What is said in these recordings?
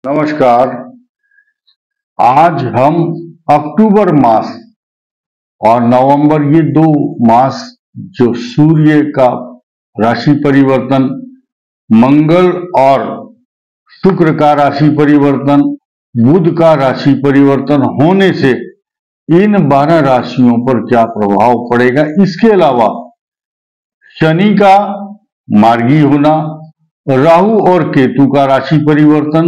नमस्कार। आज हम अक्टूबर मास और नवंबर, ये दो मास जो सूर्य का राशि परिवर्तन, मंगल और शुक्र का राशि परिवर्तन, बुध का राशि परिवर्तन होने से इन 12 राशियों पर क्या प्रभाव पड़ेगा। इसके अलावा शनि का मार्गी होना, राहु और केतु का राशि परिवर्तन,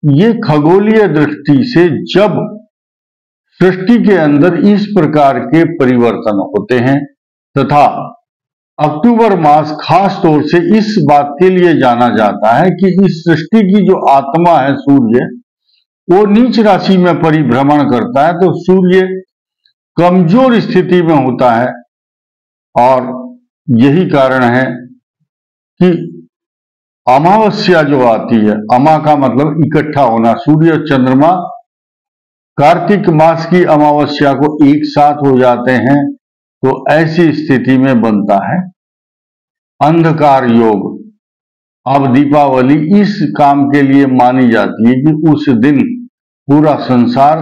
ये खगोलीय दृष्टि से जब सृष्टि के अंदर इस प्रकार के परिवर्तन होते हैं, तथा अक्टूबर मास खास तौर से इस बात के लिए जाना जाता है कि इस सृष्टि की जो आत्मा है सूर्य, वो नीच राशि में परिभ्रमण करता है, तो सूर्य कमजोर स्थिति में होता है। और यही कारण है कि अमावस्या जो आती है, अमा का मतलब इकट्ठा होना, सूर्य और चंद्रमा कार्तिक मास की अमावस्या को एक साथ हो जाते हैं, तो ऐसी स्थिति में बनता है अंधकार योग। अब दीपावली इस काम के लिए मानी जाती है कि उस दिन पूरा संसार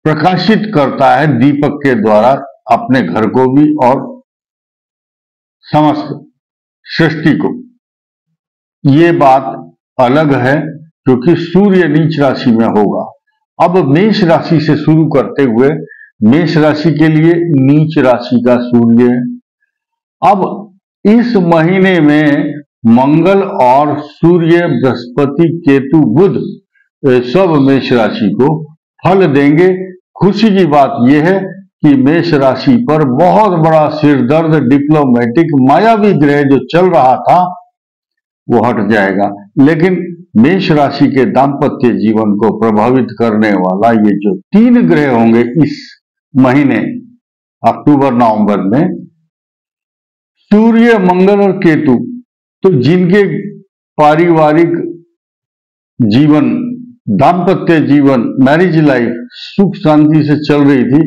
प्रकाशित करता है दीपक के द्वारा अपने घर को भी और समस्त सृष्टि को। ये बात अलग है क्योंकि सूर्य नीच राशि में होगा। अब मेष राशि से शुरू करते हुए, मेष राशि के लिए नीच राशि का सूर्य है। अब इस महीने में मंगल और सूर्य, बृहस्पति, केतु, बुध सब मेष राशि को फल देंगे। खुशी की बात यह है कि मेष राशि पर बहुत बड़ा सिरदर्द, डिप्लोमेटिक, मायावी ग्रह जो चल रहा था वो हट जाएगा। लेकिन मेष राशि के दाम्पत्य जीवन को प्रभावित करने वाला ये जो 3 ग्रह होंगे इस महीने अक्टूबर नवंबर में, सूर्य, मंगल और केतु, तो जिनके पारिवारिक जीवन, दाम्पत्य जीवन, मैरिज लाइफ सुख शांति से चल रही थी,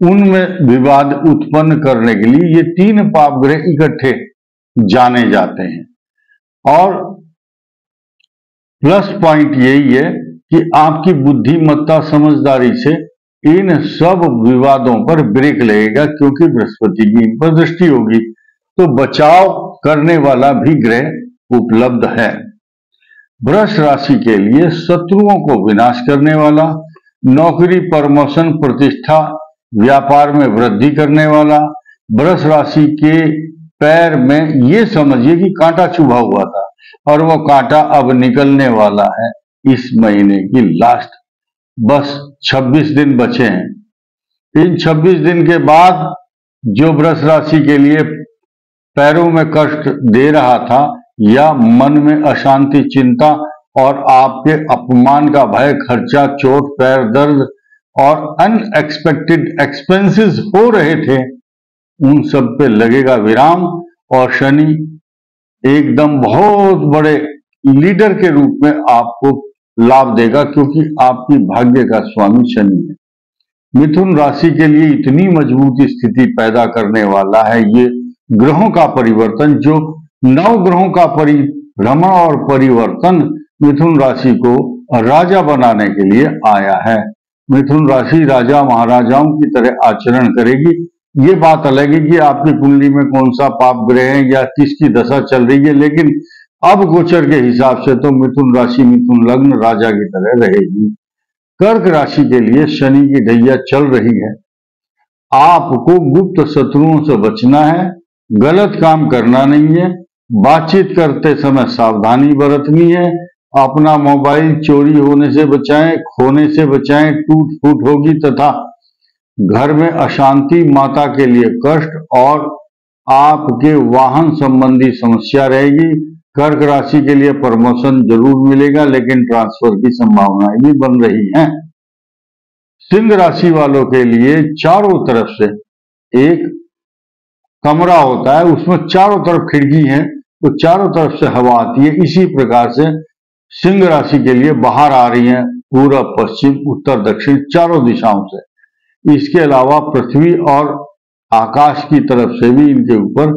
उनमें विवाद उत्पन्न करने के लिए ये 3 पाप ग्रह इकट्ठे जाने जाते हैं। और प्लस पॉइंट यही है कि आपकी बुद्धिमत्ता, समझदारी से इन सब विवादों पर ब्रेक लगेगा, क्योंकि बृहस्पति की इन पर दृष्टि होगी, तो बचाव करने वाला भी ग्रह उपलब्ध है। वृष राशि के लिए शत्रुओं को विनाश करने वाला, नौकरी, प्रमोशन, प्रतिष्ठा, व्यापार में वृद्धि करने वाला। वृष राशि के पैर में ये समझिए कि कांटा चुभा हुआ था और वो कांटा अब निकलने वाला है इस महीने की लास्ट, बस 26 दिन बचे हैं। इन 26 दिन के बाद जो वृष राशि के लिए पैरों में कष्ट दे रहा था, या मन में अशांति, चिंता और आपके अपमान का भय, खर्चा, चोट, पैर दर्द और अनएक्सपेक्टेड एक्सपेंसेस हो रहे थे, उन सब पे लगेगा विराम। और शनि एकदम बहुत बड़े लीडर के रूप में आपको लाभ देगा, क्योंकि आपकी भाग्य का स्वामी शनि है। मिथुन राशि के लिए इतनी मजबूत स्थिति पैदा करने वाला है ये ग्रहों का परिवर्तन, जो 9 ग्रहों का परिभ्रमण और परिवर्तन मिथुन राशि को राजा बनाने के लिए आया है। मिथुन राशि राजा महाराजाओं की तरह आचरण करेगी। ये बात अलग है कि आपकी कुंडली में कौन सा पाप ग्रह है या किसकी दशा चल रही है, लेकिन अब गोचर के हिसाब से तो मिथुन राशि, मिथुन लग्न राजा की तरह रहेगी। कर्क राशि के लिए शनि की ढैया चल रही है। आपको गुप्त शत्रुओं से बचना है, गलत काम करना नहीं है, बातचीत करते समय सावधानी बरतनी है, अपना मोबाइल चोरी होने से बचाएं, खोने से बचाएं, टूट फूट होगी, तथा घर में अशांति, माता के लिए कष्ट और आपके वाहन संबंधी समस्या रहेगी। कर्क राशि के लिए प्रमोशन जरूर मिलेगा, लेकिन ट्रांसफर की संभावनाएं भी बन रही हैं। सिंह राशि वालों के लिए चारों तरफ से एक कमरा होता है, उसमें चारों तरफ खिड़की है, तो चारों तरफ से हवा आती है। इसी प्रकार से सिंह राशि के लिए बाहर आ रही है पूरब, पश्चिम, उत्तर, दक्षिण, चारों दिशाओं से। इसके अलावा पृथ्वी और आकाश की तरफ से भी इनके ऊपर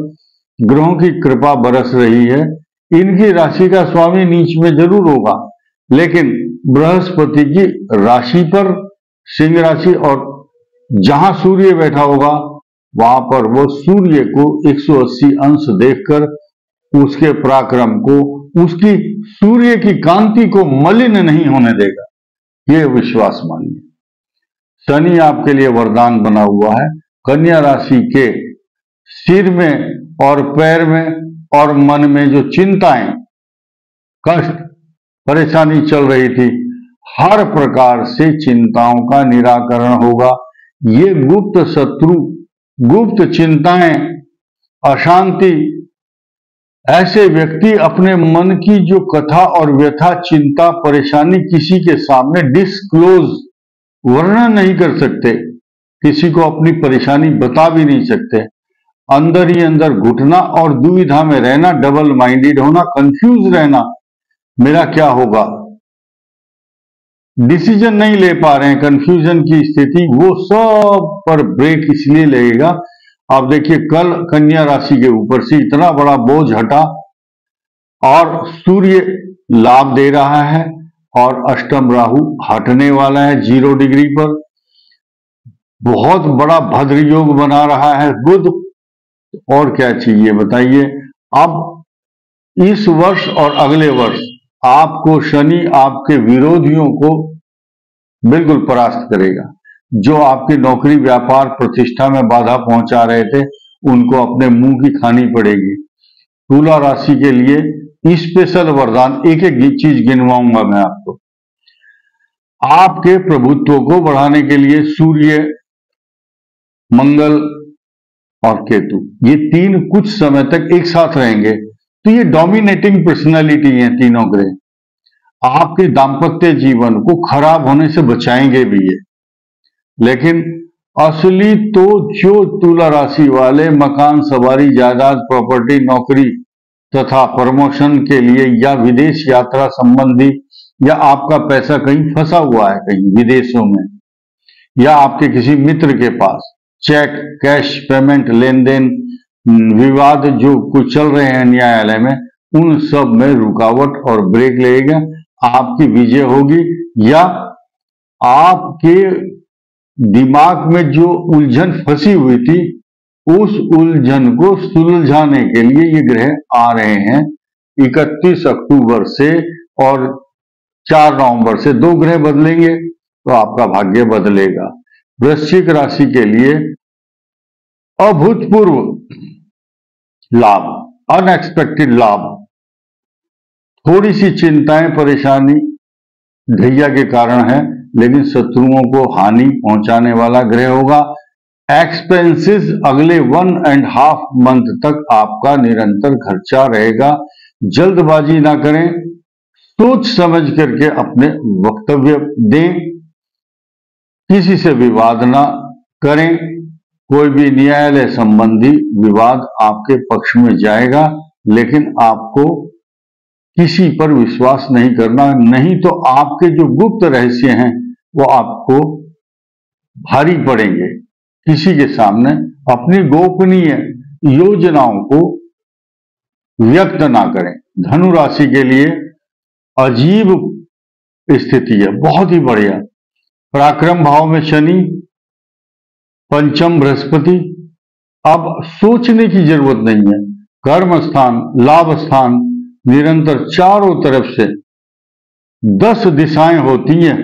ग्रहों की कृपा बरस रही है। इनकी राशि का स्वामी नीच में जरूर होगा, लेकिन बृहस्पति की राशि पर, सिंह राशि, और जहां सूर्य बैठा होगा वहां पर वो सूर्य को 180 अंश देखकर उसके पराक्रम को, उसकी सूर्य की कांति को मलिन नहीं होने देगा। ये विश्वास मानिए। शनि आपके लिए वरदान बना हुआ है। कन्या राशि के सिर में और पैर में और मन में जो चिंताएं, कष्ट, परेशानी चल रही थी, हर प्रकार से चिंताओं का निराकरण होगा। ये गुप्त शत्रु, गुप्त चिंताएं, अशांति, ऐसे व्यक्ति अपने मन की जो कथा और व्यथा, चिंता, परेशानी किसी के सामने डिस्क्लोज, वर्णन नहीं कर सकते, किसी को अपनी परेशानी बता भी नहीं सकते। अंदर ही अंदर घुटना और दुविधा में रहना, डबल माइंडेड होना, कंफ्यूज रहना, मेरा क्या होगा, डिसीजन नहीं ले पा रहे हैं, कंफ्यूजन की स्थिति, वो सब पर ब्रेक इसलिए लगेगा। आप देखिए, कल कन्या राशि के ऊपर से इतना बड़ा बोझ हटा और सूर्य लाभ दे रहा है और अष्टम राहु हटने वाला है 0 डिग्री पर। बहुत बड़ा भद्र योग बना रहा है बुध। और क्या चाहिए बताइए। अब इस वर्ष और अगले वर्ष आपको शनि आपके विरोधियों को बिल्कुल परास्त करेगा। जो आपकी नौकरी, व्यापार, प्रतिष्ठा में बाधा पहुंचा रहे थे, उनको अपने मुंह की खानी पड़ेगी। तुला राशि के लिए स्पेशल वरदान, एक एक चीज गिनवाऊंगा मैं आपको। आपके प्रभुत्व को बढ़ाने के लिए सूर्य, मंगल और केतु, ये तीन कुछ समय तक एक साथ रहेंगे, तो ये डोमिनेटिंग पर्सनालिटी है तीनों ग्रह। आपके दाम्पत्य जीवन को खराब होने से बचाएंगे भी ये। लेकिन असली तो जो तुला राशि वाले मकान, सवारी, जायदाद, प्रॉपर्टी, नौकरी तथा प्रमोशन के लिए या विदेश यात्रा संबंधी, या आपका पैसा कहीं फंसा हुआ है कहीं विदेशों में, या आपके किसी मित्र के पास चेक, कैश पेमेंट, लेन देन, विवाद जो कुछ चल रहे हैं न्यायालय में, उन सब में रुकावट और ब्रेक लगेगा। आपकी विजय होगी, या आपके दिमाग में जो उलझन फंसी हुई थी, उस उलझन को सुलझाने के लिए ये ग्रह आ रहे हैं 31 अक्टूबर से, और 4 नवंबर से 2 ग्रह बदलेंगे तो आपका भाग्य बदलेगा। वृश्चिक राशि के लिए अभूतपूर्व लाभ, अनएक्सपेक्टेड लाभ। थोड़ी सी चिंताएं, परेशानी ढैया के कारण है, लेकिन शत्रुओं को हानि पहुंचाने वाला ग्रह होगा। एक्सपेंसेस अगले 1.5 मंथ तक आपका निरंतर खर्चा रहेगा। जल्दबाजी ना करें, सोच समझ करके अपने वक्तव्य दें, किसी से विवाद ना करें। कोई भी न्यायालय संबंधी विवाद आपके पक्ष में जाएगा, लेकिन आपको किसी पर विश्वास नहीं करना, नहीं तो आपके जो गुप्त रहस्य हैं वो आपको भारी पड़ेंगे। किसी के सामने अपनी गोपनीय योजनाओं को व्यक्त ना करें। धनु राशि के लिए अजीब स्थिति है, बहुत ही बढ़िया। पराक्रम भाव में शनि, पंचम बृहस्पति। अब सोचने की जरूरत नहीं है। कर्म स्थान, लाभ स्थान, निरंतर चारों तरफ से 10 दिशाएं होती हैं।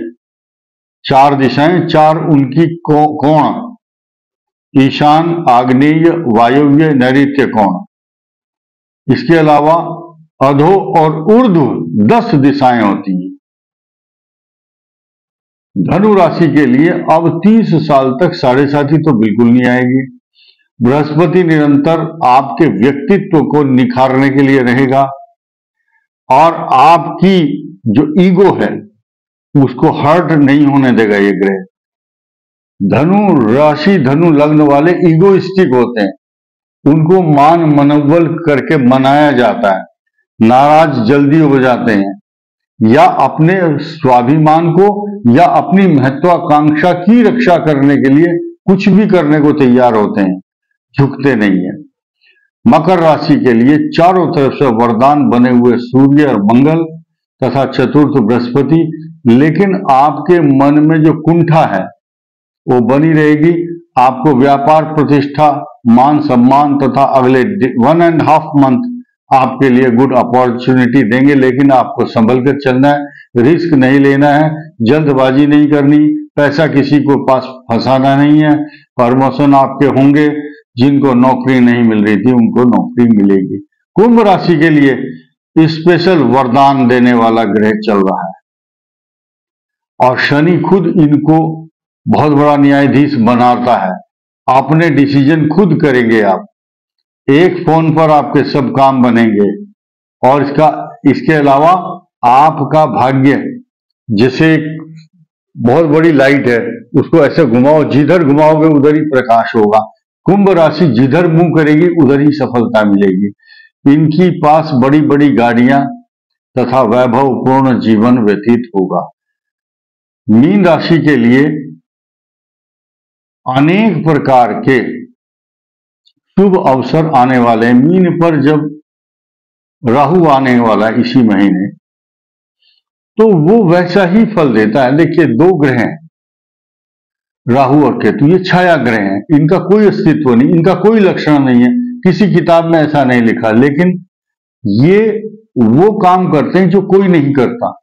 4 दिशाएं, 4 उनकी कोण, ईशान, आग्नेय, वायव्य, नैऋत्य कोण। इसके अलावा अधो और ऊर्ध्व 10 दिशाएं होती हैं। धनु राशि के लिए अब 30 साल तक 7.5 तो बिल्कुल नहीं आएगी। बृहस्पति निरंतर आपके व्यक्तित्व को निखारने के लिए रहेगा, और आपकी जो ईगो है उसको हर्ट नहीं होने देगा ये ग्रह। धनु राशि, धनु लग्न वाले ईगोइस्टिक होते हैं, उनको मान मनोबल करके मनाया जाता है, नाराज जल्दी हो जाते हैं, या अपने स्वाभिमान को या अपनी महत्वाकांक्षा की रक्षा करने के लिए कुछ भी करने को तैयार होते हैं। झुकते नहीं है। मकर राशि के लिए चारों तरफ से वरदान बने हुए सूर्य और मंगल तथा चतुर्थ बृहस्पति, लेकिन आपके मन में जो कुंठा है वो बनी रहेगी। आपको व्यापार प्रतिष्ठा, मान सम्मान तथा अगले 1.5 मंथ आपके लिए गुड अपॉर्चुनिटी देंगे, लेकिन आपको संभल कर चलना है, रिस्क नहीं लेना है, जल्दबाजी नहीं करनी, पैसा किसी को पास फंसाना नहीं है। प्रमोशन आपके होंगे, जिनको नौकरी नहीं मिल रही थी उनको नौकरी मिलेगी। कुंभ राशि के लिए स्पेशल वरदान देने वाला ग्रह चल रहा है और शनि खुद इनको बहुत बड़ा न्यायाधीश बनाता है। अपने डिसीजन खुद करेंगे आप, एक फोन पर आपके सब काम बनेंगे। और इसके अलावा आपका भाग्य, जैसे एक बहुत बड़ी लाइट है, उसको ऐसे घुमाओ, जिधर घुमाओगे उधर ही प्रकाश होगा। कुंभ राशि जिधर मुंह करेगी उधर ही सफलता मिलेगी। इनकी पास बड़ी बड़ी गाड़ियां तथा वैभवपूर्ण जीवन व्यतीत होगा। मीन राशि के लिए अनेक प्रकार के शुभ अवसर आने वाले हैं। मीन पर जब राहु आने वाला है इसी महीने, तो वो वैसा ही फल देता है। देखिए, 2 ग्रह हैं, राहु और केतु, ये छाया ग्रह हैं, इनका कोई अस्तित्व नहीं, इनका कोई लक्षण नहीं है, किसी किताब में ऐसा नहीं लिखा, लेकिन ये वो काम करते हैं जो कोई नहीं करता।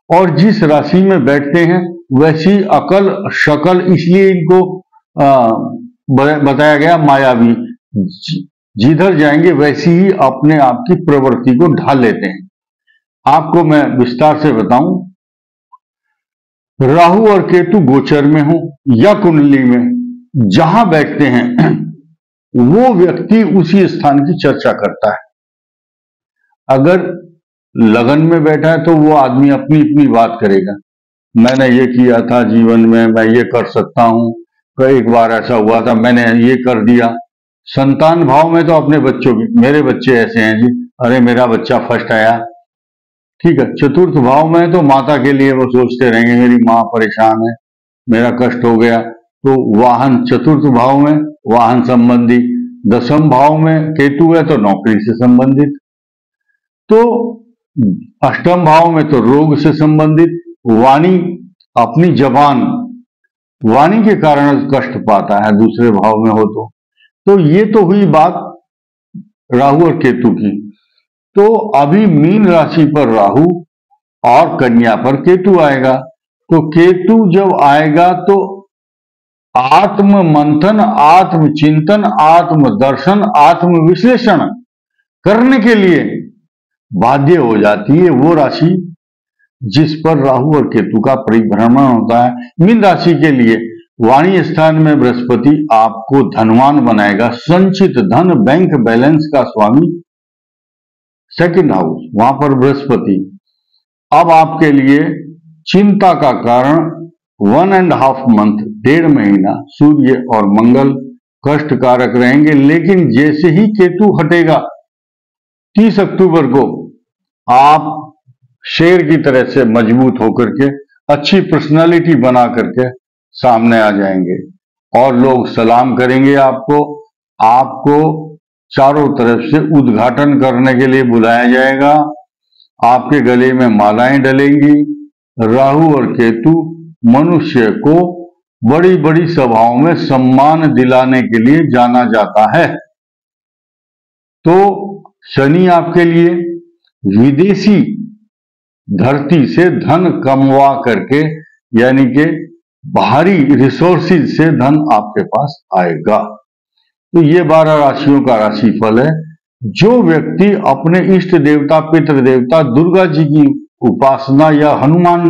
और जिस राशि में बैठते हैं वैसी अकल शकल, इसलिए इनको बताया गया मायावी। जिधर जाएंगे वैसी ही अपने आप की प्रवृत्ति को ढाल लेते हैं। आपको मैं विस्तार से बताऊं, राहु और केतु गोचर में हो या कुंडली में, जहां बैठते हैं वो व्यक्ति उसी स्थान की चर्चा करता है। अगर लगन में बैठा है तो वो आदमी अपनी अपनी बात करेगा, मैंने ये किया था जीवन में, मैं ये कर सकता हूं, एक बार ऐसा हुआ था मैंने ये कर दिया। संतान भाव में तो अपने बच्चों की, मेरे बच्चे ऐसे हैं जी, अरे मेरा बच्चा फर्स्ट आया, ठीक है। चतुर्थ भाव में तो माता के लिए वो सोचते रहेंगे, मेरी माँ परेशान है, मेरा कष्ट हो गया। तो वाहन, चतुर्थ भाव में वाहन संबंधी, दशम भाव में केतु है तो नौकरी से संबंधित, तो अष्टम भाव में तो रोग से संबंधित, वाणी, अपनी जबान, वाणी के कारण कष्ट पाता है दूसरे भाव में हो तो ये तो हुई बात राहु और केतु की। तो अभी मीन राशि पर राहु और कन्या पर केतु आएगा। तो केतु जब आएगा तो आत्म मंथन, आत्म चिंतन, आत्म दर्शन, आत्म विश्लेषण करने के लिए बाध्य हो जाती है वो राशि जिस पर राहु और केतु का परिभ्रमण होता है। मीन राशि के लिए वाणी स्थान में बृहस्पति आपको धनवान बनाएगा। संचित धन, बैंक बैलेंस का स्वामी 2nd हाउस, वहां पर बृहस्पति। अब आपके लिए चिंता का कारण 1.5 मंथ, 1.5 महीना सूर्य और मंगल कष्ट कारक रहेंगे, लेकिन जैसे ही केतु हटेगा 30 अक्टूबर को आप शेर की तरह से मजबूत होकर के, अच्छी पर्सनालिटी बना करके सामने आ जाएंगे और लोग सलाम करेंगे आपको। आपको चारों तरफ से उद्घाटन करने के लिए बुलाया जाएगा, आपके गले में मालाएं डलेंगी। राहु और केतु मनुष्य को बड़ी बड़ी सभाओं में सम्मान दिलाने के लिए जाना जाता है। तो शनि आपके लिए विदेशी धरती से धन कमवा करके, यानी कि बाहरी रिसोर्सेज से धन आपके पास आएगा। तो ये 12 राशियों का राशिफल है। जो व्यक्ति अपने इष्ट देवता, पितृ देवता, दुर्गा जी की उपासना या हनुमान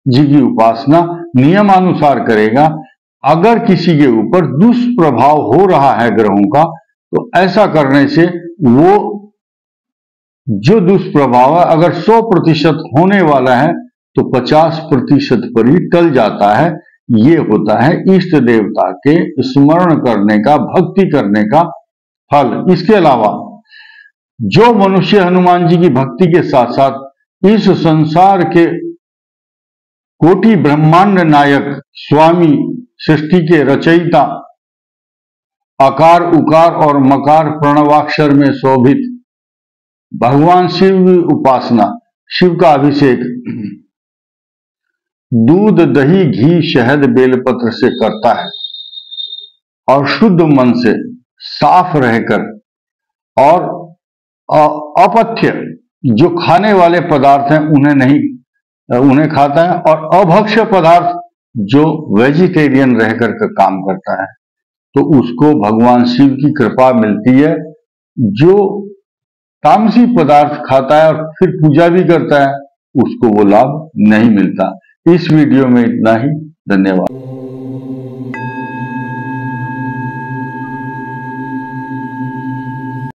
जी की उपासना नियमानुसार करेगा, अगर किसी के ऊपर दुष्प्रभाव हो रहा है ग्रहों का, तो ऐसा करने से वो जो दुष्प्रभाव है अगर 100% होने वाला है तो 50% पर ही टल जाता है। ये होता है इष्ट देवता के स्मरण करने का, भक्ति करने का फल। इसके अलावा जो मनुष्य हनुमान जी की भक्ति के साथ साथ इस संसार के कोटि ब्रह्मांड नायक, स्वामी, सृष्टि के रचयिता अकार उकार और मकार प्रणवाक्षर में शोभित, भगवान शिव की उपासना, शिव का अभिषेक दूध दही घी शहद बेलपत्र से करता है और शुद्ध मन से साफ रहकर और अपथ्य जो खाने वाले पदार्थ हैं उन्हें खाता है, और अभक्ष्य पदार्थ जो वेजिटेरियन रहकर का काम करता है, तो उसको भगवान शिव की कृपा मिलती है। जो तामसी पदार्थ खाता है और फिर पूजा भी करता है, उसको वो लाभ नहीं मिलता। इस वीडियो में इतना ही। धन्यवाद।